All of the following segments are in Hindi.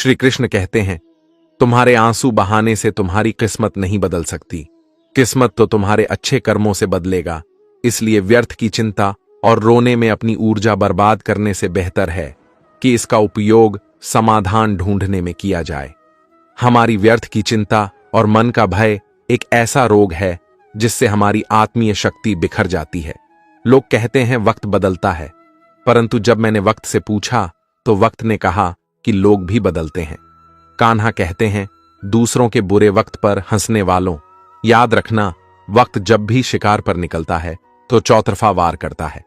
श्री कृष्ण कहते हैं, तुम्हारे आंसू बहाने से तुम्हारी किस्मत नहीं बदल सकती। किस्मत तो तुम्हारे अच्छे कर्मों से बदलेगा। इसलिए व्यर्थ की चिंता और रोने में अपनी ऊर्जा बर्बाद करने से बेहतर है कि इसका उपयोग समाधान ढूंढने में किया जाए। हमारी व्यर्थ की चिंता और मन का भय एक ऐसा रोग है जिससे हमारी आत्मीय शक्ति बिखर जाती है। लोग कहते हैं वक्त बदलता है, परंतु जब मैंने वक्त से पूछा तो वक्त ने कहा कि लोग भी बदलते हैं। कान्हा कहते हैं, दूसरों के बुरे वक्त पर हंसने वालों, याद रखना वक्त जब भी शिकार पर निकलता है तो चौतरफा वार करता है।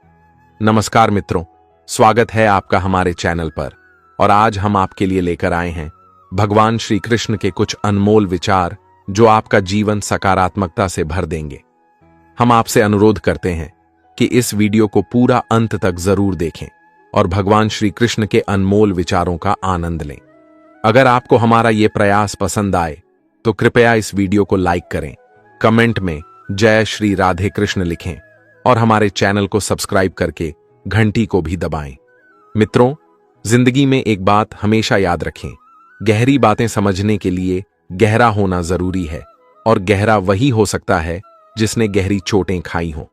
नमस्कार मित्रों, स्वागत है आपका हमारे चैनल पर। और आज हम आपके लिए लेकर आए हैं भगवान श्री कृष्ण के कुछ अनमोल विचार जो आपका जीवन सकारात्मकता से भर देंगे। हम आपसे अनुरोध करते हैं कि इस वीडियो को पूरा अंत तक जरूर देखें और भगवान श्री कृष्ण के अनमोल विचारों का आनंद लें। अगर आपको हमारा ये प्रयास पसंद आए तो कृपया इस वीडियो को लाइक करें, कमेंट में जय श्री राधे कृष्ण लिखें और हमारे चैनल को सब्सक्राइब करके घंटी को भी दबाएं। मित्रों, जिंदगी में एक बात हमेशा याद रखें, गहरी बातें समझने के लिए गहरा होना जरूरी है और गहरा वही हो सकता है जिसने गहरी चोटें खाई हों।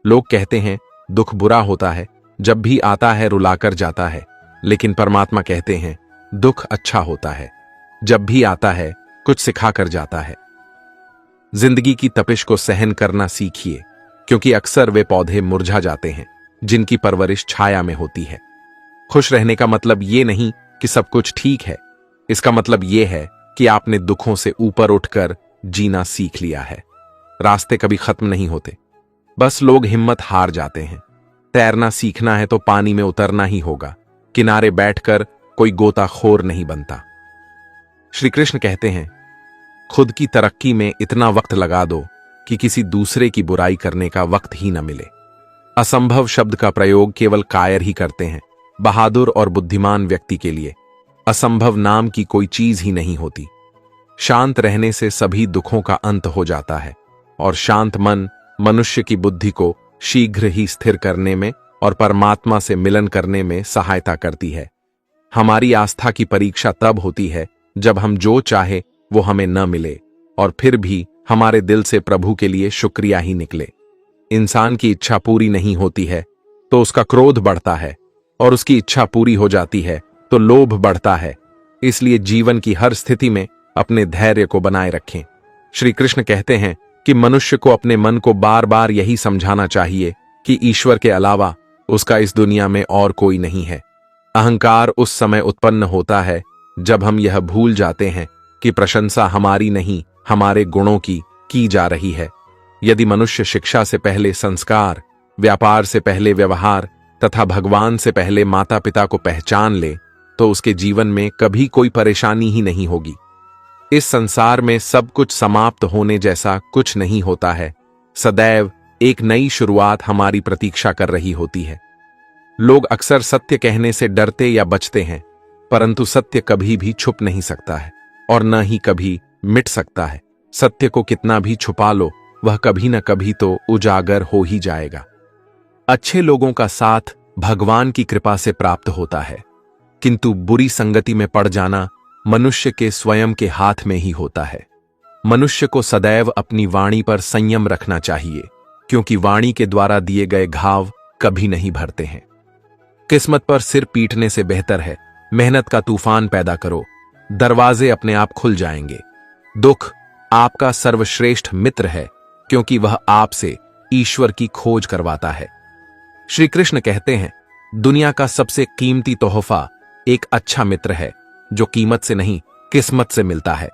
लोग कहते हैं दुख बुरा होता है, जब भी आता है रुलाकर जाता है, लेकिन परमात्मा कहते हैं दुख अच्छा होता है, जब भी आता है कुछ सिखा कर जाता है। जिंदगी की तपिश को सहन करना सीखिए, क्योंकि अक्सर वे पौधे मुरझा जाते हैं जिनकी परवरिश छाया में होती है। खुश रहने का मतलब ये नहीं कि सब कुछ ठीक है, इसका मतलब ये है कि आपने दुखों से ऊपर उठकर जीना सीख लिया है। रास्ते कभी खत्म नहीं होते, बस लोग हिम्मत हार जाते हैं। तैरना सीखना है तो पानी में उतरना ही होगा, किनारे बैठकर कोई गोताखोर नहीं बनता। श्री कृष्ण कहते हैं, खुद की तरक्की में इतना वक्त लगा दो कि किसी दूसरे की बुराई करने का वक्त ही न मिले। असंभव शब्द का प्रयोग केवल कायर ही करते हैं। बहादुर और बुद्धिमान व्यक्ति के लिए असंभव नाम की कोई चीज ही नहीं होती। शांत रहने से सभी दुखों का अंत हो जाता है और शांत मन मनुष्य की बुद्धि को शीघ्र ही स्थिर करने में और परमात्मा से मिलन करने में सहायता करती है। हमारी आस्था की परीक्षा तब होती है जब हम जो चाहे वो हमें न मिले और फिर भी हमारे दिल से प्रभु के लिए शुक्रिया ही निकले। इंसान की इच्छा पूरी नहीं होती है तो उसका क्रोध बढ़ता है और उसकी इच्छा पूरी हो जाती है तो लोभ बढ़ता है। इसलिए जीवन की हर स्थिति में अपने धैर्य को बनाए रखें। श्री कृष्ण कहते हैं कि मनुष्य को अपने मन को बार बार यही समझाना चाहिए कि ईश्वर के अलावा उसका इस दुनिया में और कोई नहीं है। अहंकार उस समय उत्पन्न होता है जब हम यह भूल जाते हैं कि प्रशंसा हमारी नहीं, हमारे गुणों की जा रही है। यदि मनुष्य शिक्षा से पहले संस्कार, व्यापार से पहले व्यवहार तथा भगवान से पहले माता पिता को पहचान ले तो उसके जीवन में कभी कोई परेशानी ही नहीं होगी। इस संसार में सब कुछ समाप्त होने जैसा कुछ नहीं होता है। सदैव एक नई शुरुआत हमारी प्रतीक्षा कर रही होती है। लोग अक्सर सत्य कहने से डरते या बचते हैं, परंतु सत्य कभी भी छुप नहीं सकता है और न ही कभी मिट सकता है। सत्य को कितना भी छुपा लो, वह कभी न कभी तो उजागर हो ही जाएगा। अच्छे लोगों का साथ भगवान की कृपा से प्राप्त होता है, किंतु बुरी संगति में पड़ जाना मनुष्य के स्वयं के हाथ में ही होता है। मनुष्य को सदैव अपनी वाणी पर संयम रखना चाहिए, क्योंकि वाणी के द्वारा दिए गए घाव कभी नहीं भरते हैं। किस्मत पर सिर पीटने से बेहतर है मेहनत का तूफान पैदा करो, दरवाजे अपने आप खुल जाएंगे। दुख आपका सर्वश्रेष्ठ मित्र है, क्योंकि वह आपसे ईश्वर की खोज करवाता है। श्री कृष्ण कहते हैं, दुनिया का सबसे कीमती तोहफा एक अच्छा मित्र है जो कीमत से नहीं किस्मत से मिलता है।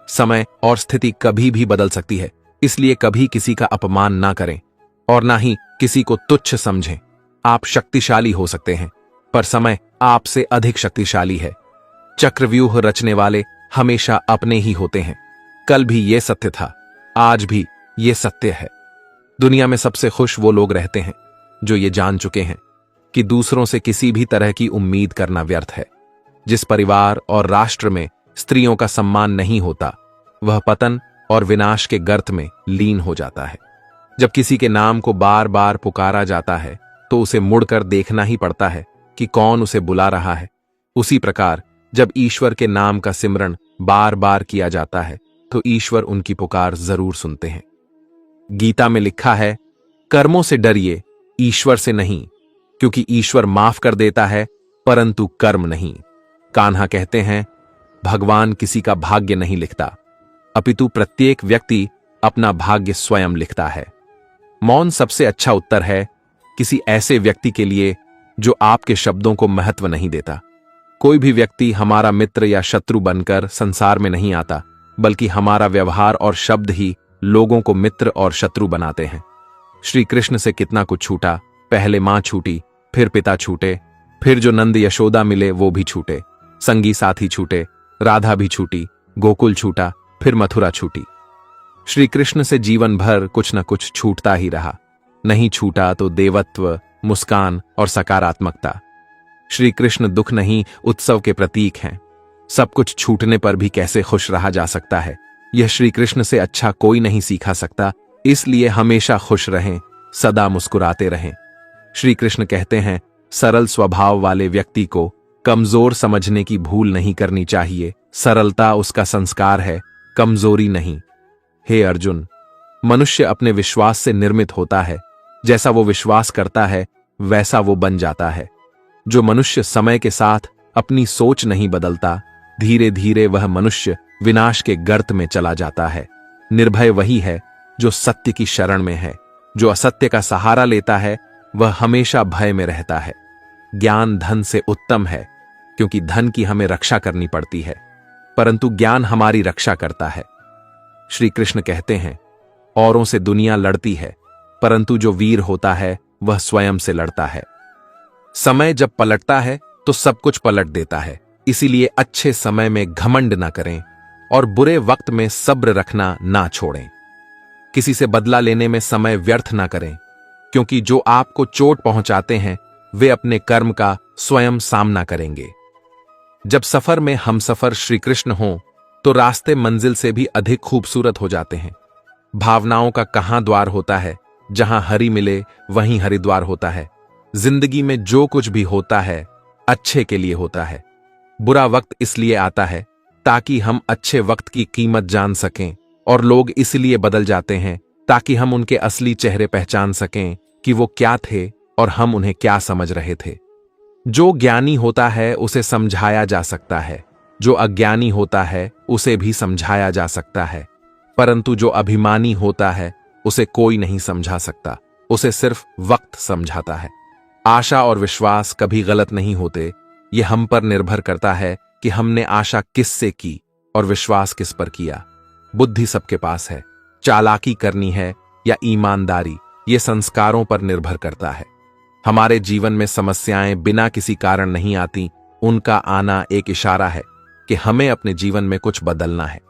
समय और स्थिति कभी भी बदल सकती है, इसलिए कभी किसी का अपमान ना करें और ना ही किसी को तुच्छ समझें। आप शक्तिशाली हो सकते हैं, पर समय आपसे अधिक शक्तिशाली है। चक्रव्यूह रचने वाले हमेशा अपने ही होते हैं। कल भी ये सत्य था, आज भी ये सत्य है। दुनिया में सबसे खुश वो लोग रहते हैं जो ये जान चुके हैं कि दूसरों से किसी भी तरह की उम्मीद करना व्यर्थ है। जिस परिवार और राष्ट्र में स्त्रियों का सम्मान नहीं होता, वह पतन और विनाश के गर्त में लीन हो जाता है। जब किसी के नाम को बार बार पुकारा जाता है तो उसे मुड़कर देखना ही पड़ता है कि कौन उसे बुला रहा है। उसी प्रकार जब ईश्वर के नाम का सिमरण बार बार किया जाता है तो ईश्वर उनकी पुकार जरूर सुनते हैं। गीता में लिखा है, कर्मों से डरिए, ईश्वर से नहीं, क्योंकि ईश्वर माफ कर देता है परंतु कर्म नहीं। कान्हा कहते हैं, भगवान किसी का भाग्य नहीं लिखता, अपितु प्रत्येक व्यक्ति अपना भाग्य स्वयं लिखता है। मौन सबसे अच्छा उत्तर है किसी ऐसे व्यक्ति के लिए जो आपके शब्दों को महत्व नहीं देता। कोई भी व्यक्ति हमारा मित्र या शत्रु बनकर संसार में नहीं आता, बल्कि हमारा व्यवहार और शब्द ही लोगों को मित्र और शत्रु बनाते हैं। श्री कृष्ण से कितना कुछ छूटा, पहले मां छूटी, फिर पिता छूटे, फिर जो नंद यशोदा मिले वो भी छूटे, संगी साथी छूटे, राधा भी छूटी, गोकुल छूटा, फिर मथुरा छूटी। श्री कृष्ण से जीवन भर कुछ न कुछ छूटता ही रहा। नहीं छूटा तो देवत्व, मुस्कान और सकारात्मकता। श्री कृष्ण दुख नहीं उत्सव के प्रतीक हैं। सब कुछ छूटने पर भी कैसे खुश रहा जा सकता है, यह श्री कृष्ण से अच्छा कोई नहीं सीखा सकता। इसलिए हमेशा खुश रहें, सदा मुस्कुराते रहें। श्री कृष्ण कहते हैं, सरल स्वभाव वाले व्यक्ति को कमजोर समझने की भूल नहीं करनी चाहिए। सरलता उसका संस्कार है, कमजोरी नहीं। हे अर्जुन, मनुष्य अपने विश्वास से निर्मित होता है। जैसा वो विश्वास करता है वैसा वो बन जाता है। जो मनुष्य समय के साथ अपनी सोच नहीं बदलता, धीरे धीरे वह मनुष्य विनाश के गर्त में चला जाता है। निर्भय वही है जो सत्य की शरण में है। जो असत्य का सहारा लेता है वह हमेशा भय में रहता है। ज्ञान धन से उत्तम है, क्योंकि धन की हमें रक्षा करनी पड़ती है, परंतु ज्ञान हमारी रक्षा करता है। श्री कृष्ण कहते हैं, औरों से दुनिया लड़ती है, परंतु जो वीर होता है वह स्वयं से लड़ता है। समय जब पलटता है तो सब कुछ पलट देता है। इसीलिए अच्छे समय में घमंड ना करें और बुरे वक्त में सब्र रखना ना छोड़ें। किसी से बदला लेने में समय व्यर्थ ना करें, क्योंकि जो आपको चोट पहुंचाते हैं वे अपने कर्म का स्वयं सामना करेंगे। जब सफर में हमसफर श्री कृष्ण हों तो रास्ते मंजिल से भी अधिक खूबसूरत हो जाते हैं। भावनाओं का कहां द्वार होता है, जहां हरि मिले वहीं हरिद्वार होता है। जिंदगी में जो कुछ भी होता है अच्छे के लिए होता है। बुरा वक्त इसलिए आता है ताकि हम अच्छे वक्त की कीमत जान सकें, और लोग इसलिए बदल जाते हैं ताकि हम उनके असली चेहरे पहचान सकें कि वो क्या थे और हम उन्हें क्या समझ रहे थे। जो ज्ञानी होता है उसे समझाया जा सकता है, जो अज्ञानी होता है उसे भी समझाया जा सकता है, परंतु जो अभिमानी होता है उसे कोई नहीं समझा सकता, उसे सिर्फ वक्त समझाता है। आशा और विश्वास कभी गलत नहीं होते। यह हम पर निर्भर करता है कि हमने आशा किस से की और विश्वास किस पर किया। बुद्धि सबके पास है, चालाकी करनी है या ईमानदारी, ये संस्कारों पर निर्भर करता है। हमारे जीवन में समस्याएं बिना किसी कारण नहीं आती, उनका आना एक इशारा है कि हमें अपने जीवन में कुछ बदलना है।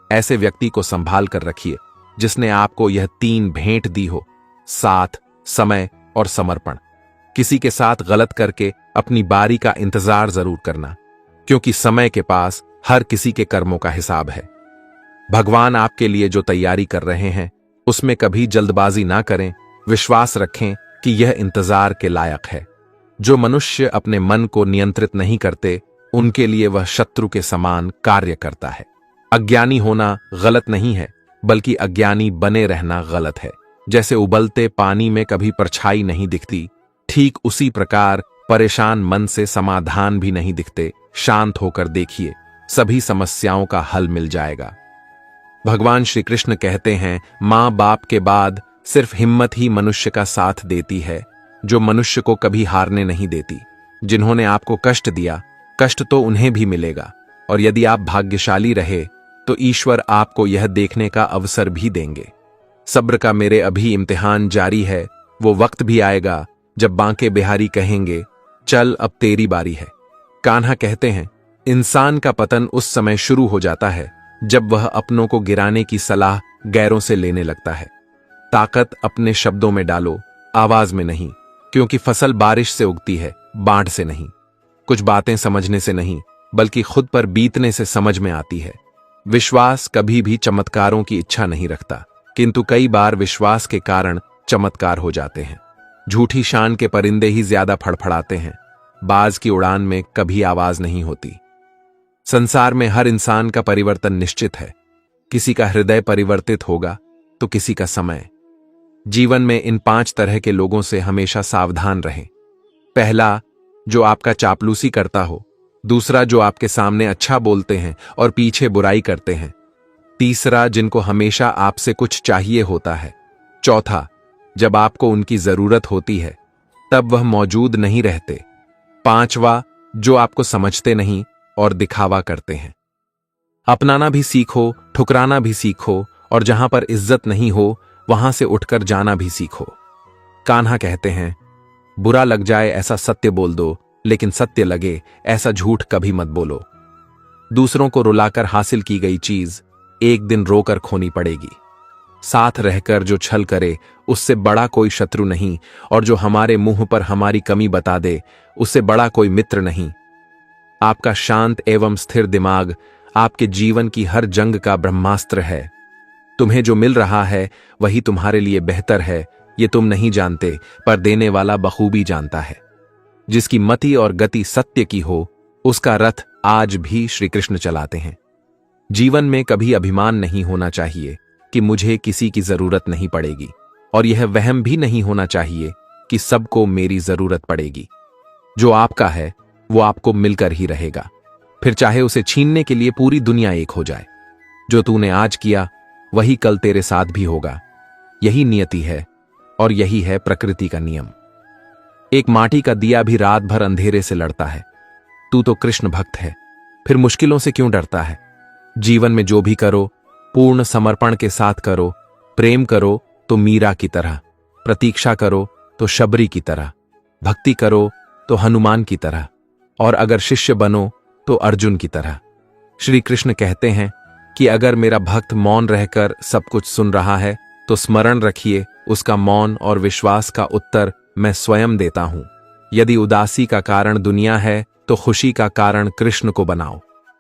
ऐसे व्यक्ति को संभाल कर रखिए जिसने आपको यह 3 भेंट दी हो, साथ, समय और समर्पण। किसी के साथ गलत करके अपनी बारी का इंतजार जरूर करना, क्योंकि समय के पास हर किसी के कर्मों का हिसाब है। भगवान आपके लिए जो तैयारी कर रहे हैं उसमें कभी जल्दबाजी ना करें। विश्वास रखें कि यह इंतजार के लायक है। जो मनुष्य अपने मन को नियंत्रित नहीं करते उनके लिए वह शत्रु के समान कार्य करता है। अज्ञानी होना गलत नहीं है, बल्कि अज्ञानी बने रहना गलत है। जैसे उबलते पानी में कभी परछाई नहीं दिखती, ठीक उसी प्रकार परेशान मन से समाधान भी नहीं दिखते। शांत होकर देखिए, सभी समस्याओं का हल मिल जाएगा। भगवान श्री कृष्ण कहते हैं, मां बाप के बाद सिर्फ हिम्मत ही मनुष्य का साथ देती है, जो मनुष्य को कभी हारने नहीं देती। जिन्होंने आपको कष्ट दिया, कष्ट तो उन्हें भी मिलेगा, और यदि आप भाग्यशाली रहे तो ईश्वर आपको यह देखने का अवसर भी देंगे। सब्र का मेरे अभी इम्तिहान जारी है। वो वक्त भी आएगा जब बांके बिहारी कहेंगे, चल अब तेरी बारी है। कान्हा कहते हैं, इंसान का पतन उस समय शुरू हो जाता है जब वह अपनों को गिराने की सलाह गैरों से लेने लगता है। ताकत अपने शब्दों में डालो, आवाज में नहीं, क्योंकि फसल बारिश से उगती है, बाढ़ से नहीं। कुछ बातें समझने से नहीं, बल्कि खुद पर बीतने से समझ में आती है। विश्वास कभी भी चमत्कारों की इच्छा नहीं रखता, किंतु कई बार विश्वास के कारण चमत्कार हो जाते हैं। झूठी शान के परिंदे ही ज्यादा फड़फड़ाते हैं, बाज की उड़ान में कभी आवाज नहीं होती। संसार में हर इंसान का परिवर्तन निश्चित है। किसी का हृदय परिवर्तित होगा तो किसी का समय। जीवन में इन 5 तरह के लोगों से हमेशा सावधान रहें। पहला, जो आपका चापलूसी करता हो। दूसरा, जो आपके सामने अच्छा बोलते हैं और पीछे बुराई करते हैं। तीसरा, जिनको हमेशा आपसे कुछ चाहिए होता है। चौथा, जब आपको उनकी जरूरत होती है तब वह मौजूद नहीं रहते। पांचवा, जो आपको समझते नहीं और दिखावा करते हैं। अपनाना भी सीखो, ठुकराना भी सीखो, और जहां पर इज्जत नहीं हो वहां से उठकर जाना भी सीखो। कान्हा कहते हैं, बुरा लग जाए ऐसा सत्य बोल दो, लेकिन सत्य लगे ऐसा झूठ कभी मत बोलो। दूसरों को रुलाकर हासिल की गई चीज एक दिन रोकर खोनी पड़ेगी। साथ रहकर जो छल करे उससे बड़ा कोई शत्रु नहीं, और जो हमारे मुंह पर हमारी कमी बता दे उससे बड़ा कोई मित्र नहीं। आपका शांत एवं स्थिर दिमाग आपके जीवन की हर जंग का ब्रह्मास्त्र है। तुम्हें जो मिल रहा है वही तुम्हारे लिए बेहतर है, ये तुम नहीं जानते, पर देने वाला बखूबी जानता है। जिसकी मति और गति सत्य की हो उसका रथ आज भी श्री कृष्ण चलाते हैं। जीवन में कभी अभिमान नहीं होना चाहिए कि मुझे किसी की जरूरत नहीं पड़ेगी, और यह वहम भी नहीं होना चाहिए कि सबको मेरी जरूरत पड़ेगी। जो आपका है वो आपको मिलकर ही रहेगा, फिर चाहे उसे छीनने के लिए पूरी दुनिया एक हो जाए। जो तूने आज किया वही कल तेरे साथ भी होगा। यही नियति है और यही है प्रकृति का नियम। एक माटी का दिया भी रात भर अंधेरे से लड़ता है। तू तो कृष्ण भक्त है, फिर मुश्किलों से क्यों डरता है? जीवन में जो भी करो पूर्ण समर्पण के साथ करो। प्रेम करो तो मीरा की तरह, प्रतीक्षा करो तो शबरी की तरह, भक्ति करो तो हनुमान की तरह, और अगर शिष्य बनो तो अर्जुन की तरह। श्री कृष्ण कहते हैं कि अगर मेरा भक्त मौन रहकर सब कुछ सुन रहा है तो स्मरण रखिए, उसका मौन और विश्वास का उत्तर मैं स्वयं देता हूं। यदि उदासी का कारण दुनिया है तो खुशी का कारण कृष्ण को बनाओ।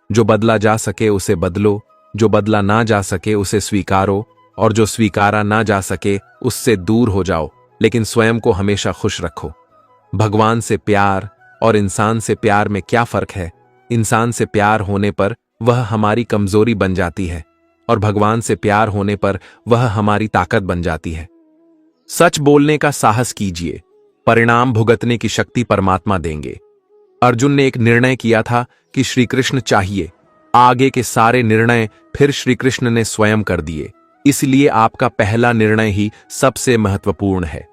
जो बदला जा सके उसे बदलो, जो बदला ना जा सके उसे स्वीकारो, और जो स्वीकारा ना जा सके उससे दूर हो जाओ, लेकिन स्वयं को हमेशा खुश रखो। भगवान से प्यार और इंसान से प्यार में क्या फर्क है? इंसान से प्यार होने पर वह हमारी कमजोरी बन जाती है, और भगवान से प्यार होने पर वह हमारी ताकत बन जाती है। सच बोलने का साहस कीजिए, परिणाम भुगतने की शक्ति परमात्मा देंगे। अर्जुन ने एक निर्णय किया था कि श्री कृष्ण चाहिए। आगे के सारे निर्णय फिर श्री कृष्ण ने स्वयं कर दिए। इसलिए आपका पहला निर्णय ही सबसे महत्वपूर्ण है।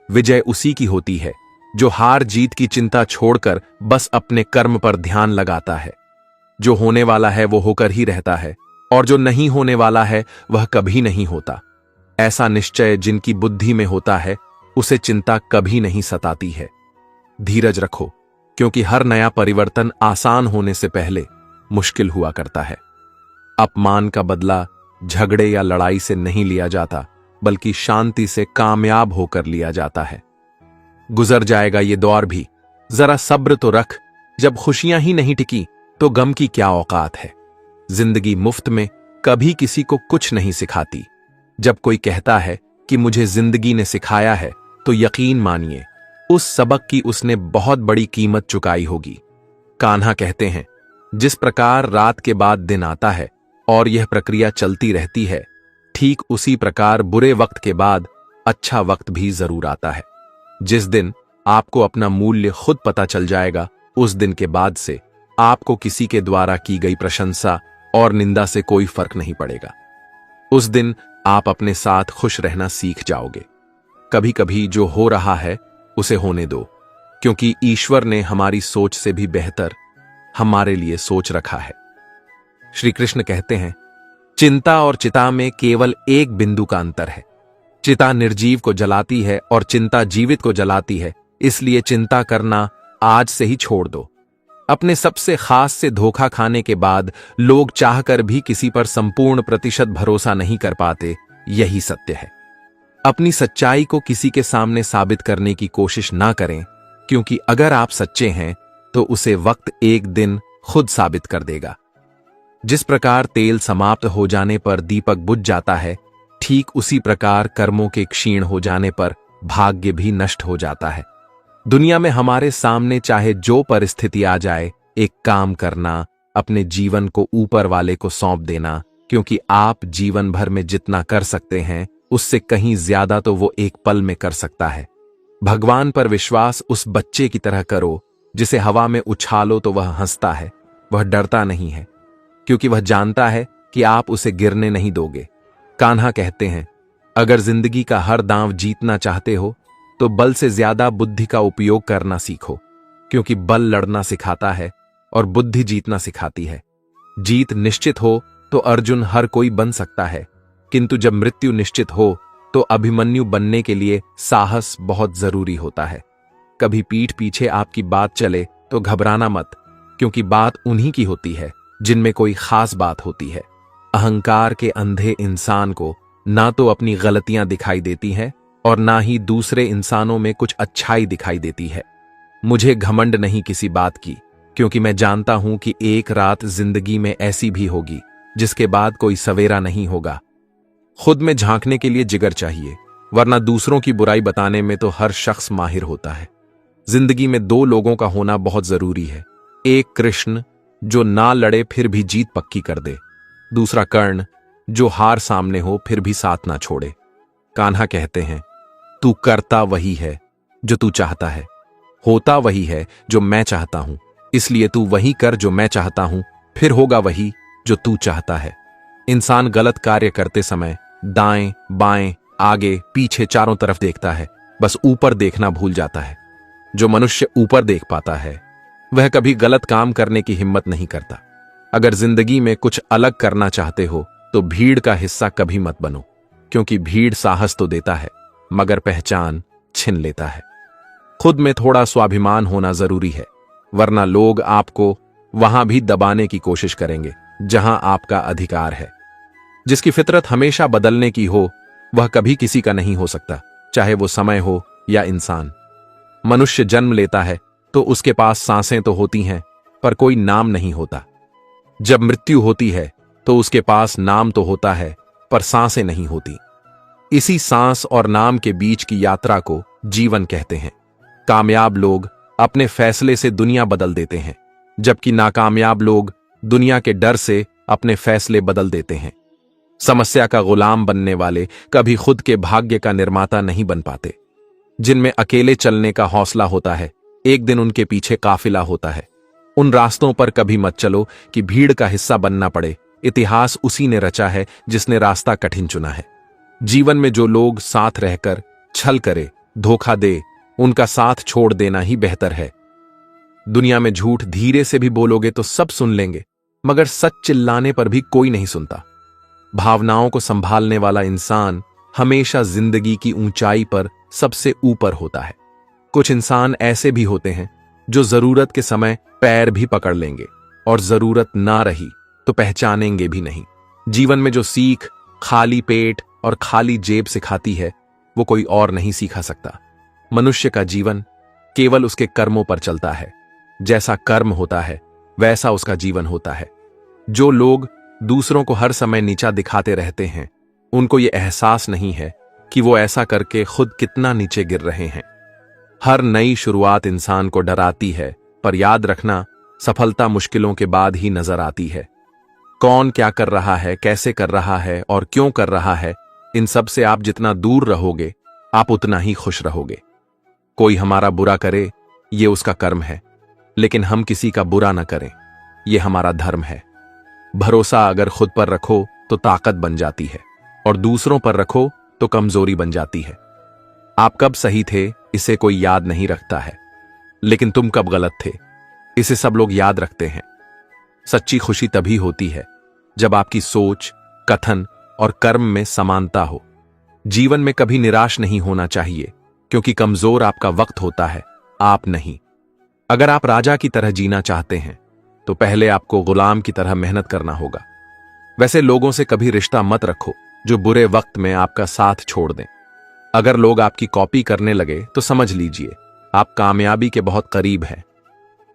विजय उसी की होती है जो हार जीत की चिंता छोड़कर बस अपने कर्म पर ध्यान लगाता है। जो होने वाला है वो होकर ही रहता है, और जो नहीं होने वाला है वह कभी नहीं होता। ऐसा निश्चय जिनकी बुद्धि में होता है उसे चिंता कभी नहीं सताती है। धीरज रखो, क्योंकि हर नया परिवर्तन आसान होने से पहले मुश्किल हुआ करता है। अपमान का बदला झगड़े या लड़ाई से नहीं लिया जाता, बल्कि शांति से कामयाब होकर लिया जाता है। गुजर जाएगा ये दौर भी, जरा सब्र तो रख। जब खुशियां ही नहीं टिकी तो गम की क्या औकात है। जिंदगी मुफ्त में कभी किसी को कुछ नहीं सिखाती। जब कोई कहता है कि मुझे जिंदगी ने सिखाया है, तो यकीन मानिए उस सबक की उसने बहुत बड़ी कीमत चुकाई होगी। कान्हा कहते हैं, जिस प्रकार रात के बाद दिन आता है और यह प्रक्रिया चलती रहती है, ठीक उसी प्रकार बुरे वक्त के बाद अच्छा वक्त भी जरूर आता है। जिस दिन आपको अपना मूल्य खुद पता चल जाएगा, उस दिन के बाद से आपको किसी के द्वारा की गई प्रशंसा और निंदा से कोई फर्क नहीं पड़ेगा। उस दिन आप अपने साथ खुश रहना सीख जाओगे। कभी कभी जो हो रहा है उसे होने दो, क्योंकि ईश्वर ने हमारी सोच से भी बेहतर हमारे लिए सोच रखा है। श्री कृष्ण कहते हैं, चिंता और चिता में केवल एक बिंदु का अंतर है। चिता निर्जीव को जलाती है और चिंता जीवित को जलाती है। इसलिए चिंता करना आज से ही छोड़ दो। अपने सबसे खास से धोखा खाने के बाद लोग चाहकर भी किसी पर संपूर्ण प्रतिशत भरोसा नहीं कर पाते। यही सत्य है। अपनी सच्चाई को किसी के सामने साबित करने की कोशिश ना करें, क्योंकि अगर आप सच्चे हैं तो उसे वक्त एक दिन खुद साबित कर देगा। जिस प्रकार तेल समाप्त हो जाने पर दीपक बुझ जाता है, ठीक उसी प्रकार कर्मों के क्षीण हो जाने पर भाग्य भी नष्ट हो जाता है। दुनिया में हमारे सामने चाहे जो परिस्थिति आ जाए, एक काम करना, अपने जीवन को ऊपर वाले को सौंप देना, क्योंकि आप जीवन भर में जितना कर सकते हैं उससे कहीं ज्यादा तो वो एक पल में कर सकता है। भगवान पर विश्वास उस बच्चे की तरह करो जिसे हवा में उछालो तो वह हंसता है, वह डरता नहीं है, क्योंकि वह जानता है कि आप उसे गिरने नहीं दोगे। कान्हा कहते हैं, अगर जिंदगी का हर दांव जीतना चाहते हो तो बल से ज्यादा बुद्धि का उपयोग करना सीखो, क्योंकि बल लड़ना सिखाता है और बुद्धि जीतना सिखाती है। जीत निश्चित हो तो अर्जुन हर कोई बन सकता है, किंतु जब मृत्यु निश्चित हो तो अभिमन्यु बनने के लिए साहस बहुत जरूरी होता है। कभी पीठ पीछे आपकी बात चले तो घबराना मत, क्योंकि बात उन्हीं की होती है जिनमें कोई खास बात होती है। अहंकार के अंधे इंसान को ना तो अपनी गलतियां दिखाई देती हैं और ना ही दूसरे इंसानों में कुछ अच्छाई दिखाई देती है। मुझे घमंड नहीं किसी बात की, क्योंकि मैं जानता हूं कि एक रात जिंदगी में ऐसी भी होगी जिसके बाद कोई सवेरा नहीं होगा। खुद में झांकने के लिए जिगर चाहिए, वरना दूसरों की बुराई बताने में तो हर शख्स माहिर होता है। जिंदगी में दो लोगों का होना बहुत जरूरी है, एक कृष्ण जो ना लड़े फिर भी जीत पक्की कर दे, दूसरा कर्ण जो हार सामने हो फिर भी साथ ना छोड़े। कान्हा कहते हैं, तू करता वही है जो तू चाहता है, होता वही है जो मैं चाहता हूं, इसलिए तू वही कर जो मैं चाहता हूं, फिर होगा वही जो तू चाहता है। इंसान गलत कार्य करते समय दाएं बाएं आगे पीछे चारों तरफ देखता है, बस ऊपर देखना भूल जाता है। जो मनुष्य ऊपर देख पाता है वह कभी गलत काम करने की हिम्मत नहीं करता। अगर जिंदगी में कुछ अलग करना चाहते हो तो भीड़ का हिस्सा कभी मत बनो, क्योंकि भीड़ साहस तो देता है मगर पहचान छीन लेता है। खुद में थोड़ा स्वाभिमान होना जरूरी है, वरना लोग आपको वहां भी दबाने की कोशिश करेंगे जहां आपका अधिकार है। जिसकी फितरत हमेशा बदलने की हो वह कभी किसी का नहीं हो सकता, चाहे वो समय हो या इंसान। मनुष्य जन्म लेता है तो उसके पास सांसें तो होती हैं पर कोई नाम नहीं होता। जब मृत्यु होती है तो उसके पास नाम तो होता है पर सांसें नहीं होती। इसी सांस और नाम के बीच की यात्रा को जीवन कहते हैं। कामयाब लोग अपने फैसले से दुनिया बदल देते हैं, जबकि नाकामयाब लोग दुनिया के डर से अपने फैसले बदल देते हैं। समस्या का गुलाम बनने वाले कभी खुद के भाग्य का निर्माता नहीं बन पाते। जिनमें अकेले चलने का हौसला होता है, एक दिन उनके पीछे काफिला होता है। उन रास्तों पर कभी मत चलो कि भीड़ का हिस्सा बनना पड़े। इतिहास उसी ने रचा है जिसने रास्ता कठिन चुना है। जीवन में जो लोग साथ रहकर छल करे, धोखा दे, उनका साथ छोड़ देना ही बेहतर है। दुनिया में झूठ धीरे से भी बोलोगे तो सब सुन लेंगे, मगर सच चिल्लाने पर भी कोई नहीं सुनता। भावनाओं को संभालने वाला इंसान हमेशा जिंदगी की ऊंचाई पर सबसे ऊपर होता है। कुछ इंसान ऐसे भी होते हैं जो जरूरत के समय पैर भी पकड़ लेंगे और जरूरत ना रही तो पहचानेंगे भी नहीं। जीवन में जो सीख खाली पेट और खाली जेब सिखाती है वो कोई और नहीं सिखा सकता। मनुष्य का जीवन केवल उसके कर्मों पर चलता है। जैसा कर्म होता है वैसा उसका जीवन होता है। जो लोग दूसरों को हर समय नीचा दिखाते रहते हैं उनको ये एहसास नहीं है कि वो ऐसा करके खुद कितना नीचे गिर रहे हैं। हर नई शुरुआत इंसान को डराती है, पर याद रखना सफलता मुश्किलों के बाद ही नजर आती है। कौन क्या कर रहा है, कैसे कर रहा है और क्यों कर रहा है, इन सब से आप जितना दूर रहोगे आप उतना ही खुश रहोगे। कोई हमारा बुरा करे ये उसका कर्म है, लेकिन हम किसी का बुरा न करें ये हमारा धर्म है। भरोसा अगर खुद पर रखो तो ताकत बन जाती है और दूसरों पर रखो तो कमजोरी बन जाती है। आप कब सही थे इसे कोई याद नहीं रखता है, लेकिन तुम कब गलत थे इसे सब लोग याद रखते हैं। सच्ची खुशी तभी होती है जब आपकी सोच, कथन और कर्म में समानता हो। जीवन में कभी निराश नहीं होना चाहिए, क्योंकि कमजोर आपका वक्त होता है, आप नहीं। अगर आप राजा की तरह जीना चाहते हैं तो पहले आपको गुलाम की तरह मेहनत करना होगा। वैसे लोगों से कभी रिश्ता मत रखो जो बुरे वक्त में आपका साथ छोड़ दें। अगर लोग आपकी कॉपी करने लगे तो समझ लीजिए आप कामयाबी के बहुत करीब हैं।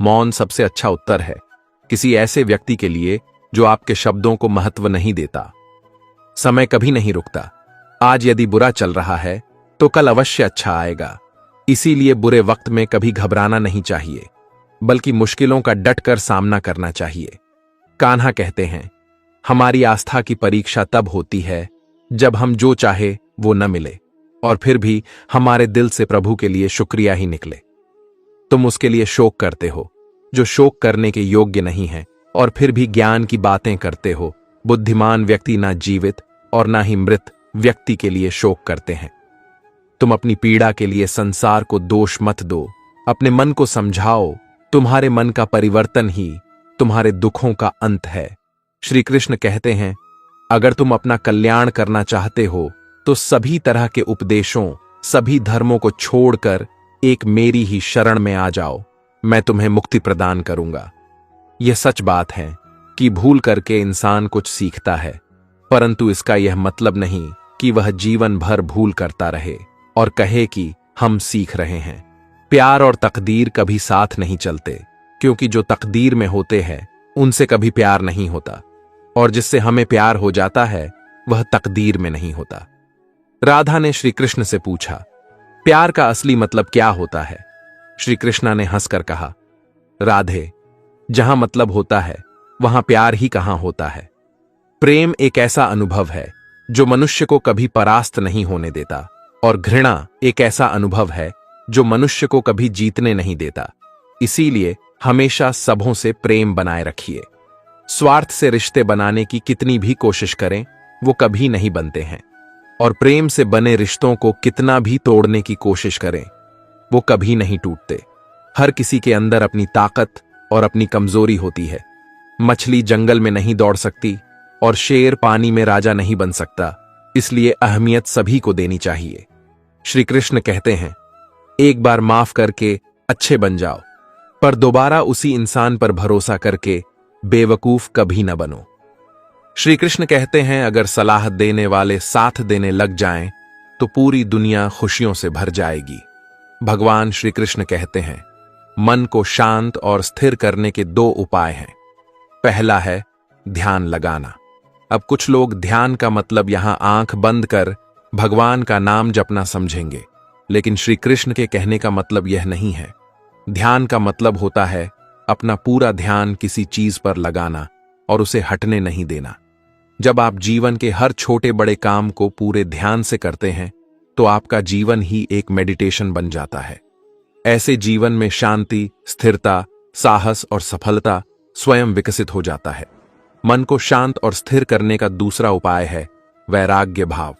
मौन सबसे अच्छा उत्तर है किसी ऐसे व्यक्ति के लिए जो आपके शब्दों को महत्व नहीं देता। समय कभी नहीं रुकता। आज यदि बुरा चल रहा है तो कल अवश्य अच्छा आएगा। इसीलिए बुरे वक्त में कभी घबराना नहीं चाहिए, बल्कि मुश्किलों का डट कर सामना करना चाहिए। कान्हा कहते हैं, हमारी आस्था की परीक्षा तब होती है जब हम जो चाहे वो न मिले और फिर भी हमारे दिल से प्रभु के लिए शुक्रिया ही निकले। तुम उसके लिए शोक करते हो जो शोक करने के योग्य नहीं है और फिर भी ज्ञान की बातें करते हो। बुद्धिमान व्यक्ति ना जीवित और ना ही मृत व्यक्ति के लिए शोक करते हैं। तुम अपनी पीड़ा के लिए संसार को दोष मत दो, अपने मन को समझाओ। तुम्हारे मन का परिवर्तन ही तुम्हारे दुखों का अंत है। श्री कृष्ण कहते हैं, अगर तुम अपना कल्याण करना चाहते हो तो सभी तरह के उपदेशों, सभी धर्मों को छोड़कर एक मेरी ही शरण में आ जाओ, मैं तुम्हें मुक्ति प्रदान करूंगा। यह सच बात है कि भूल करके इंसान कुछ सीखता है, परंतु इसका यह मतलब नहीं कि वह जीवन भर भूल करता रहे और कहे कि हम सीख रहे हैं। प्यार और तकदीर कभी साथ नहीं चलते, क्योंकि जो तकदीर में होते हैं उनसे कभी प्यार नहीं होता और जिससे हमें प्यार हो जाता है वह तकदीर में नहीं होता। राधा ने श्री कृष्ण से पूछा, प्यार का असली मतलब क्या होता है? श्री कृष्ण ने हंसकर कहा, राधे, जहां मतलब होता है वहां प्यार ही कहां होता है। प्रेम एक ऐसा अनुभव है जो मनुष्य को कभी परास्त नहीं होने देता और घृणा एक ऐसा अनुभव है जो मनुष्य को कभी जीतने नहीं देता। इसीलिए हमेशा सबों से प्रेम बनाए रखिए। स्वार्थ से रिश्ते बनाने की कितनी भी कोशिश करें वो कभी नहीं बनते हैं और प्रेम से बने रिश्तों को कितना भी तोड़ने की कोशिश करें वो कभी नहीं टूटते। हर किसी के अंदर अपनी ताकत और अपनी कमजोरी होती है। मछली जंगल में नहीं दौड़ सकती और शेर पानी में राजा नहीं बन सकता, इसलिए अहमियत सभी को देनी चाहिए। श्री कृष्ण कहते हैं, एक बार माफ करके अच्छे बन जाओ, पर दोबारा उसी इंसान पर भरोसा करके बेवकूफ कभी न बनो। श्री कृष्ण कहते हैं, अगर सलाह देने वाले साथ देने लग जाएं तो पूरी दुनिया खुशियों से भर जाएगी। भगवान श्री कृष्ण कहते हैं, मन को शांत और स्थिर करने के दो उपाय हैं। पहला है ध्यान लगाना। अब कुछ लोग ध्यान का मतलब यहां आंख बंद कर भगवान का नाम जपना समझेंगे, लेकिन श्री कृष्ण के कहने का मतलब यह नहीं है। ध्यान का मतलब होता है अपना पूरा ध्यान किसी चीज पर लगाना और उसे हटने नहीं देना। जब आप जीवन के हर छोटे बड़े काम को पूरे ध्यान से करते हैं तो आपका जीवन ही एक मेडिटेशन बन जाता है। ऐसे जीवन में शांति, स्थिरता, साहस और सफलता स्वयं विकसित हो जाता है। मन को शांत और स्थिर करने का दूसरा उपाय है वैराग्य भाव।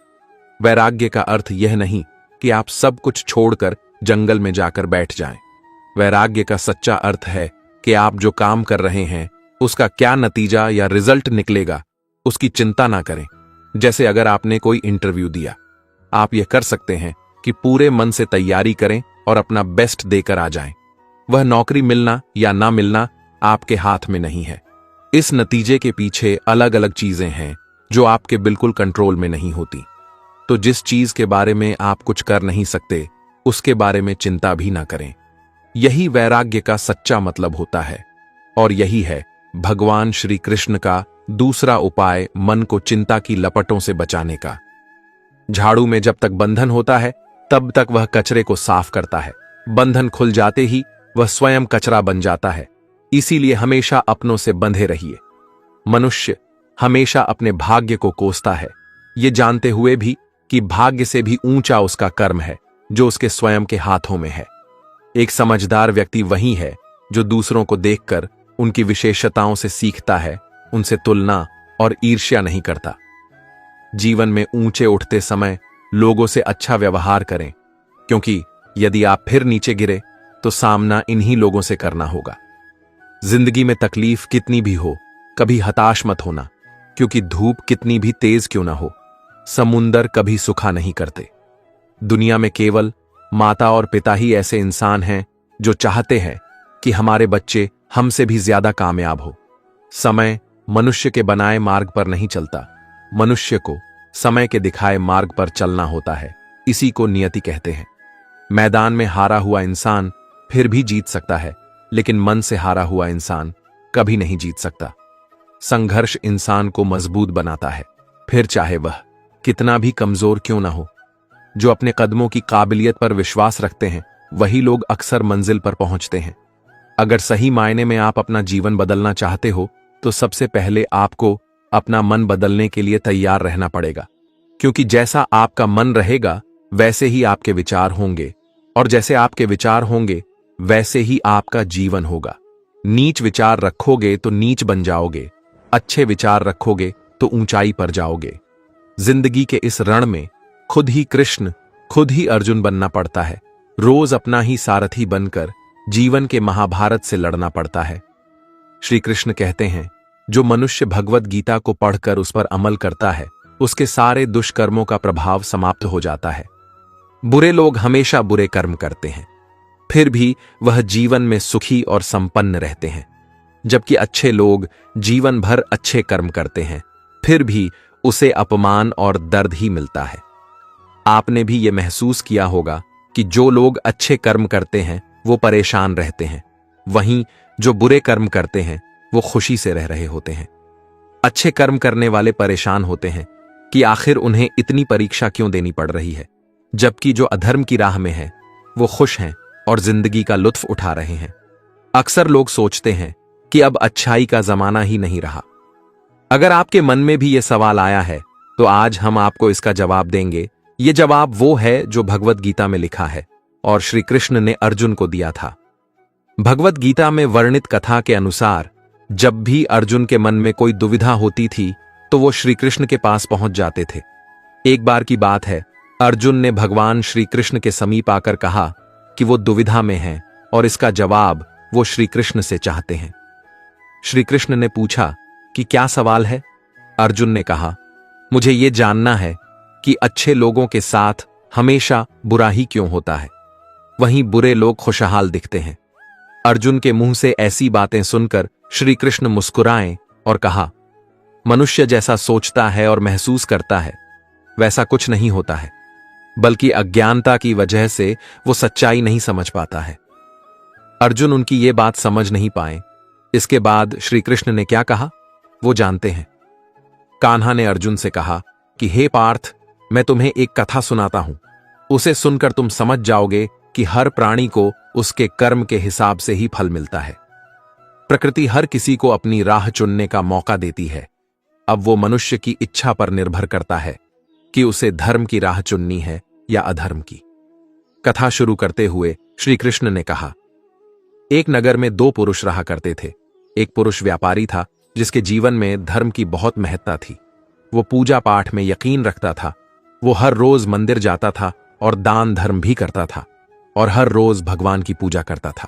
वैराग्य का अर्थ यह नहीं कि आप सब कुछ छोड़कर जंगल में जाकर बैठ जाएं। वैराग्य का सच्चा अर्थ है कि आप जो काम कर रहे हैं उसका क्या नतीजा या रिजल्ट निकलेगा उसकी चिंता ना करें। जैसे अगर आपने कोई इंटरव्यू दिया, आप यह कर सकते हैं कि पूरे मन से तैयारी करें और अपना बेस्ट देकर आ जाएं। वह नौकरी मिलना या ना मिलना आपके हाथ में नहीं है। इस नतीजे के पीछे अलग अलग चीजें हैं जो आपके बिल्कुल कंट्रोल में नहीं होती। तो जिस चीज के बारे में आप कुछ कर नहीं सकते उसके बारे में चिंता भी ना करें। यही वैराग्य का सच्चा मतलब होता है और यही है भगवान श्री कृष्ण का दूसरा उपाय मन को चिंता की लपटों से बचाने का। झाड़ू में जब तक बंधन होता है तब तक वह कचरे को साफ करता है। बंधन खुल जाते ही वह स्वयं कचरा बन जाता है। इसीलिए हमेशा अपनों से बंधे रहिए। मनुष्य हमेशा अपने भाग्य को कोसता है, ये जानते हुए भी कि भाग्य से भी ऊंचा उसका कर्म है जो उसके स्वयं के हाथों में है। एक समझदार व्यक्ति वही है जो दूसरों को देखकर उनकी विशेषताओं से सीखता है, उनसे तुलना और ईर्ष्या नहीं करता। जीवन में ऊंचे उठते समय लोगों से अच्छा व्यवहार करें, क्योंकि यदि आप फिर नीचे गिरे तो सामना इन्हीं लोगों से करना होगा। जिंदगी में तकलीफ कितनी भी हो, कभी हताश मत होना, क्योंकि धूप कितनी भी तेज क्यों ना हो, समुंदर कभी सूखा नहीं करते। दुनिया में केवल माता और पिता ही ऐसे इंसान हैं जो चाहते हैं कि हमारे बच्चे हमसे भी ज्यादा कामयाब हो। समय मनुष्य के बनाए मार्ग पर नहीं चलता, मनुष्य को समय के दिखाए मार्ग पर चलना होता है। इसी को नियति कहते हैं। मैदान में हारा हुआ इंसान फिर भी जीत सकता है, लेकिन मन से हारा हुआ इंसान कभी नहीं जीत सकता। संघर्ष इंसान को मजबूत बनाता है, फिर चाहे वह कितना भी कमजोर क्यों ना हो। जो अपने कदमों की काबिलियत पर विश्वास रखते हैं वही लोग अक्सर मंजिल पर पहुंचते हैं। अगर सही मायने में आप अपना जीवन बदलना चाहते हो तो सबसे पहले आपको अपना मन बदलने के लिए तैयार रहना पड़ेगा, क्योंकि जैसा आपका मन रहेगा वैसे ही आपके विचार होंगे, और जैसे आपके विचार होंगे वैसे ही आपका जीवन होगा। नीच विचार रखोगे तो नीच बन जाओगे, अच्छे विचार रखोगे तो ऊंचाई पर जाओगे। जिंदगी के इस रण में खुद ही कृष्ण, खुद ही अर्जुन बनना पड़ता है। रोज अपना ही सारथी बनकर जीवन के महाभारत से लड़ना पड़ता है। श्री कृष्ण कहते हैं, जो मनुष्य भगवत गीता को पढ़कर उस पर अमल करता है, उसके सारे दुष्कर्मों का प्रभाव समाप्त हो जाता है। बुरे लोग हमेशा बुरे कर्म करते हैं, फिर भी वह जीवन में सुखी और संपन्न रहते हैं, जबकि अच्छे लोग जीवन भर अच्छे कर्म करते हैं, फिर भी उसे अपमान और दर्द ही मिलता है। आपने भी यह महसूस किया होगा कि जो लोग अच्छे कर्म करते हैं वो परेशान रहते हैं, वहीं जो बुरे कर्म करते हैं वो खुशी से रह रहे होते हैं। अच्छे कर्म करने वाले परेशान होते हैं कि आखिर उन्हें इतनी परीक्षा क्यों देनी पड़ रही है, जबकि जो अधर्म की राह में है वो खुश हैं और जिंदगी का लुत्फ उठा रहे हैं। अक्सर लोग सोचते हैं कि अब अच्छाई का जमाना ही नहीं रहा। अगर आपके मन में भी यह सवाल आया है तो आज हम आपको इसका जवाब देंगे। ये जवाब वो है जो भगवत गीता में लिखा है और श्री कृष्ण ने अर्जुन को दिया था। भगवत गीता में वर्णित कथा के अनुसार जब भी अर्जुन के मन में कोई दुविधा होती थी तो वो श्री कृष्ण के पास पहुंच जाते थे। एक बार की बात है, अर्जुन ने भगवान श्री कृष्ण के समीप आकर कहा कि वो दुविधा में हैं और इसका जवाब वो श्री कृष्ण से चाहते हैं। श्री कृष्ण ने पूछा कि क्या सवाल है? अर्जुन ने कहा, मुझे ये जानना है कि अच्छे लोगों के साथ हमेशा बुरा ही क्यों होता है, वहीं बुरे लोग खुशहाल दिखते हैं। अर्जुन के मुंह से ऐसी बातें सुनकर श्री कृष्ण मुस्कुराए और कहा, मनुष्य जैसा सोचता है और महसूस करता है वैसा कुछ नहीं होता है, बल्कि अज्ञानता की वजह से वो सच्चाई नहीं समझ पाता है। अर्जुन उनकी ये बात समझ नहीं पाए। इसके बाद श्री कृष्ण ने क्या कहा वो जानते हैं। कान्हा ने अर्जुन से कहा कि हे पार्थ, मैं तुम्हें एक कथा सुनाता हूं, उसे सुनकर तुम समझ जाओगे कि हर प्राणी को उसके कर्म के हिसाब से ही फल मिलता है। प्रकृति हर किसी को अपनी राह चुनने का मौका देती है। अब वो मनुष्य की इच्छा पर निर्भर करता है कि उसे धर्म की राह चुननी है या अधर्म की। कथा शुरू करते हुए श्री कृष्ण ने कहा, एक नगर में दो पुरुष रहा करते थे। एक पुरुष व्यापारी था जिसके जीवन में धर्म की बहुत महत्ता थी। वो पूजा पाठ में यकीन रखता था। वो हर रोज मंदिर जाता था और दान धर्म भी करता था और हर रोज भगवान की पूजा करता था।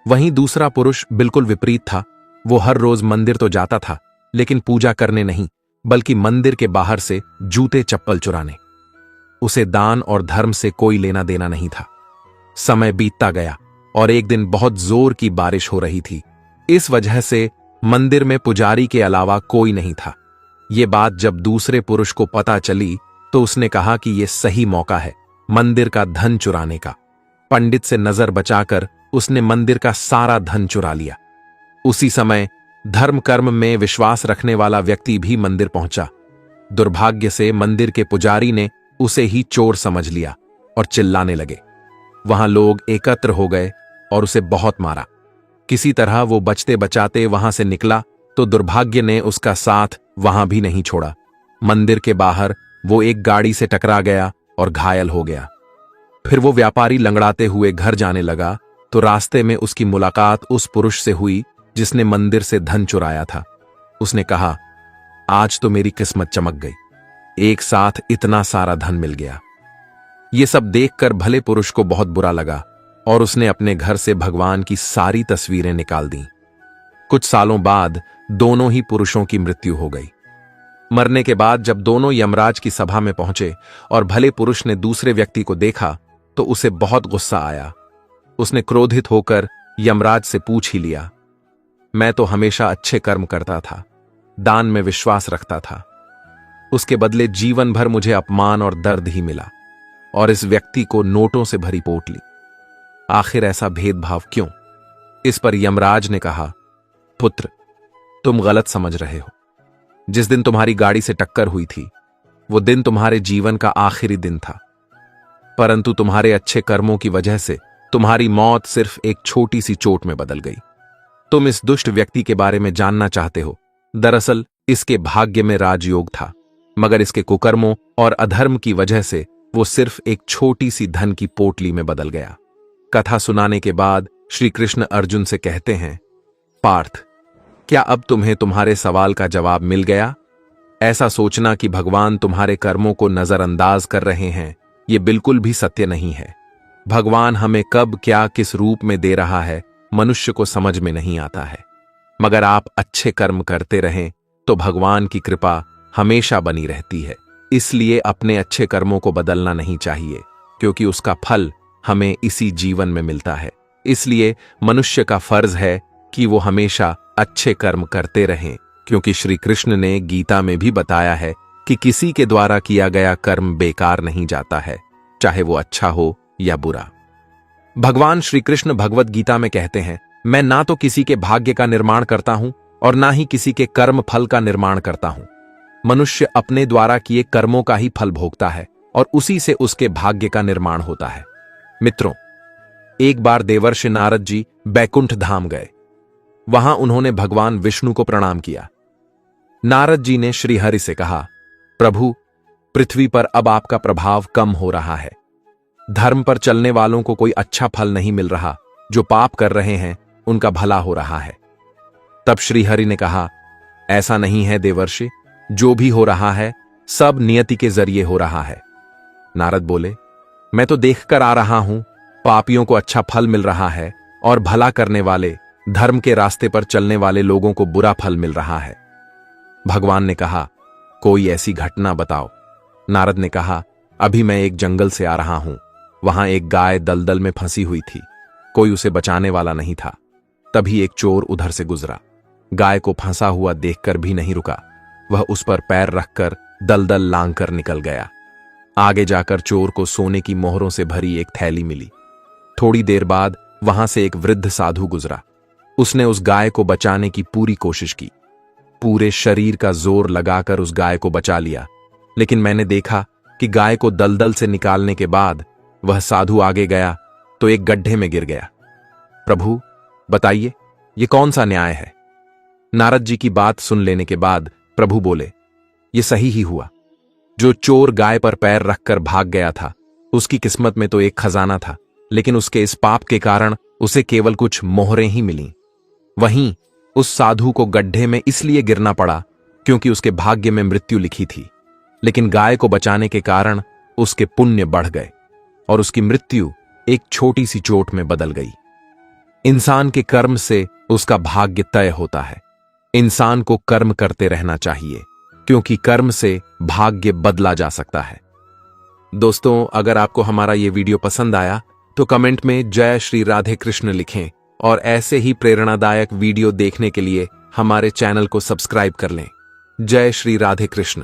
वहीं दूसरा पुरुष बिल्कुल विपरीत था। वो हर रोज मंदिर तो जाता था लेकिन पूजा करने नहीं, बल्कि मंदिर के बाहर से जूते चप्पल चुराने। उसे दान और धर्म से कोई लेना देना नहीं था। समय बीतता गया और एक दिन बहुत जोर की बारिश हो रही थी। इस वजह से मंदिर में पुजारी के अलावा कोई नहीं था। ये बात जब दूसरे पुरुष को पता चली तो उसने कहा कि यह सही मौका है मंदिर का धन चुराने का। पंडित से नजर बचाकर उसने मंदिर का सारा धन चुरा लिया। उसी समय धर्म कर्म में विश्वास रखने वाला व्यक्ति भी मंदिर पहुंचा। दुर्भाग्य से मंदिर के पुजारी ने उसे ही चोर समझ लिया और चिल्लाने लगे। वहां लोग एकत्र हो गए और उसे बहुत मारा। किसी तरह वो बचते बचाते वहां से निकला तो दुर्भाग्य ने उसका साथ वहां भी नहीं छोड़ा। मंदिर के बाहर वो एक गाड़ी से टकरा गया और घायल हो गया। फिर वो व्यापारी लंगड़ाते हुए घर जाने लगा तो रास्ते में उसकी मुलाकात उस पुरुष से हुई जिसने मंदिर से धन चुराया था। उसने कहा, आज तो मेरी किस्मत चमक गई, एक साथ इतना सारा धन मिल गया। ये सब देखकर भले पुरुष को बहुत बुरा लगा और उसने अपने घर से भगवान की सारी तस्वीरें निकाल दी। कुछ सालों बाद दोनों ही पुरुषों की मृत्यु हो गई। मरने के बाद जब दोनों यमराज की सभा में पहुंचे और भले पुरुष ने दूसरे व्यक्ति को देखा तो उसे बहुत गुस्सा आया। उसने क्रोधित होकर यमराज से पूछ ही लिया, मैं तो हमेशा अच्छे कर्म करता था, दान में विश्वास रखता था, उसके बदले जीवन भर मुझे अपमान और दर्द ही मिला और इस व्यक्ति को नोटों से भरी पोटली। आखिर ऐसा भेदभाव क्यों? इस पर यमराज ने कहा, पुत्र, तुम गलत समझ रहे हो। जिस दिन तुम्हारी गाड़ी से टक्कर हुई थी वो दिन तुम्हारे जीवन का आखिरी दिन था, परंतु तुम्हारे अच्छे कर्मों की वजह से तुम्हारी मौत सिर्फ एक छोटी सी चोट में बदल गई। तुम इस दुष्ट व्यक्ति के बारे में जानना चाहते हो। दरअसल इसके भाग्य में राजयोग था, मगर इसके कुकर्मों और अधर्म की वजह से वो सिर्फ एक छोटी सी धन की पोटली में बदल गया। कथा सुनाने के बाद श्री कृष्ण अर्जुन से कहते हैं, पार्थ, क्या अब तुम्हें तुम्हारे सवाल का जवाब मिल गया? ऐसा सोचना कि भगवान तुम्हारे कर्मों को नजरअंदाज कर रहे हैं, ये बिल्कुल भी सत्य नहीं है। भगवान हमें कब क्या किस रूप में दे रहा है मनुष्य को समझ में नहीं आता है, मगर आप अच्छे कर्म करते रहें तो भगवान की कृपा हमेशा बनी रहती है। इसलिए अपने अच्छे कर्मों को बदलना नहीं चाहिए, क्योंकि उसका फल हमें इसी जीवन में मिलता है। इसलिए मनुष्य का फर्ज है कि वो हमेशा अच्छे कर्म करते रहें, क्योंकि श्री कृष्ण ने गीता में भी बताया है कि किसी के द्वारा किया गया कर्म बेकार नहीं जाता है, चाहे वो अच्छा हो या बुरा। भगवान श्री कृष्ण भगवत गीता में कहते हैं, मैं ना तो किसी के भाग्य का निर्माण करता हूं और ना ही किसी के कर्म फल का निर्माण करता हूं। मनुष्य अपने द्वारा किए कर्मों का ही फल भोगता है और उसी से उसके भाग्य का निर्माण होता है। मित्रों, एक बार देवर्षि नारद जी बैकुंठ धाम गए। वहां उन्होंने भगवान विष्णु को प्रणाम किया। नारद जी ने श्री हरि से कहा, प्रभु, पृथ्वी पर अब आपका प्रभाव कम हो रहा है। धर्म पर चलने वालों को कोई अच्छा फल नहीं मिल रहा, जो पाप कर रहे हैं उनका भला हो रहा है। तब श्री हरि ने कहा, ऐसा नहीं है देवर्षि, जो भी हो रहा है सब नियति के जरिए हो रहा है। नारद बोले, मैं तो देखकर आ रहा हूं, पापियों को अच्छा फल मिल रहा है और भला करने वाले, धर्म के रास्ते पर चलने वाले लोगों को बुरा फल मिल रहा है। भगवान ने कहा, कोई ऐसी घटना बताओ। नारद ने कहा, अभी मैं एक जंगल से आ रहा हूं, वहां एक गाय दलदल में फंसी हुई थी, कोई उसे बचाने वाला नहीं था। तभी एक चोर उधर से गुजरा, गाय को फंसा हुआ देखकर भी नहीं रुका, वह उस पर पैर रखकर दलदल लांघकर निकल गया। आगे जाकर चोर को सोने की मोहरों से भरी एक थैली मिली। थोड़ी देर बाद वहां से एक वृद्ध साधु गुजरा। उसने उस गाय को बचाने की पूरी कोशिश की, पूरे शरीर का जोर लगाकर उस गाय को बचा लिया, लेकिन मैंने देखा कि गाय को दलदल से निकालने के बाद वह साधु आगे गया तो एक गड्ढे में गिर गया। प्रभु, बताइए, ये कौन सा न्याय है? नारद जी की बात सुन लेने के बाद प्रभु बोले, ये सही ही हुआ। जो चोर गाय पर पैर रखकर भाग गया था, उसकी किस्मत में तो एक खजाना था, लेकिन उसके इस पाप के कारण उसे केवल कुछ मोहरें ही मिलीं। वहीं उस साधु को गड्ढे में इसलिए गिरना पड़ा क्योंकि उसके भाग्य में मृत्यु लिखी थी, लेकिन गाय को बचाने के कारण उसके पुण्य बढ़ गए और उसकी मृत्यु एक छोटी सी चोट में बदल गई। इंसान के कर्म से उसका भाग्य तय होता है। इंसान को कर्म करते रहना चाहिए, क्योंकि कर्म से भाग्य बदला जा सकता है। दोस्तों, अगर आपको हमारा ये वीडियो पसंद आया तो कमेंट में जय श्री राधे कृष्ण लिखें और ऐसे ही प्रेरणादायक वीडियो देखने के लिए हमारे चैनल को सब्सक्राइब कर लें। जय श्री राधे कृष्ण।